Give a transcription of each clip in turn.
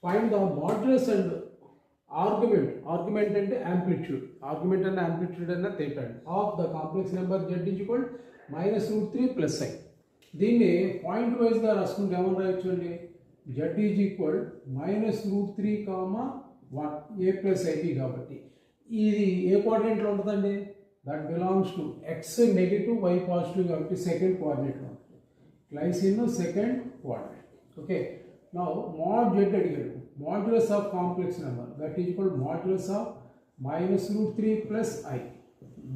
find the modulus and argument and amplitude and theta of the complex number z is equal minus root 3 plus I. దీన్ని point వైజ్గా రాసుకుంటే ఏమని రాయొచ్చు అండి, z is equal minus root 3 comma 1 a plus I P. కాబట్టి ఇది ఏ క్వాడ్రెంట్లో ఉంటుందండి, that belongs to x negative y positive కాబట్టి సెకండ్ కోఆర్డినేట్లో ఉంటుంది. Lies in second coordinate. Okay, now mod z అడిగాడు, modulus of complex number that is equal modulus of minus root 3 plus I,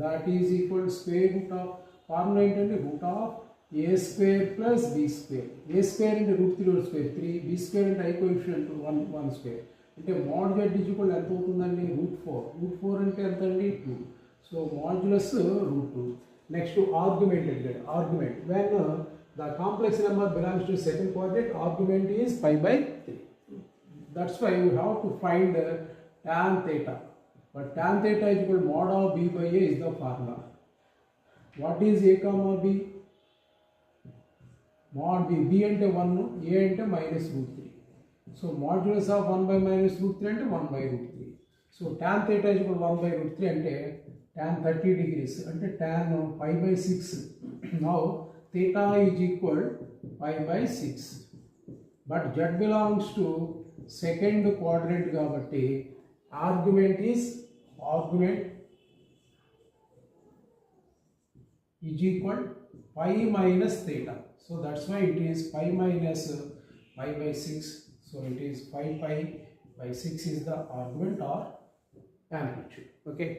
that is equal square root of formula ఏంటంటే root of a square plus b square. a square into root 3 whole square 3, b square into I coefficient 1 square. అంటే mod z is equal ఎంత అవుతుందండి, root 4 అంటే ఎంత అండి 2. So modulus root 2. Next argument అడిగాడు, argument when the complex number belongs to second quadrant, argument is pi by 3. That's why we have to find tan theta. But tan theta is equal mod of b by a is the formula. What is a comma b? Mod b, b ante 1, a ante minus root 3. So modulus of 1 by minus root 3 ante 1 by root 3. So tan theta is equal 1 by root 3 ante tan 30 degrees ante tan pi by 6. Now theta is equal pi by 6. But z belongs to second quadrant కాబట్టి argument is equal pi minus theta. So that's why it is pi minus pi by 6. So it is pi by 6 is the argument or amplitude. Okay.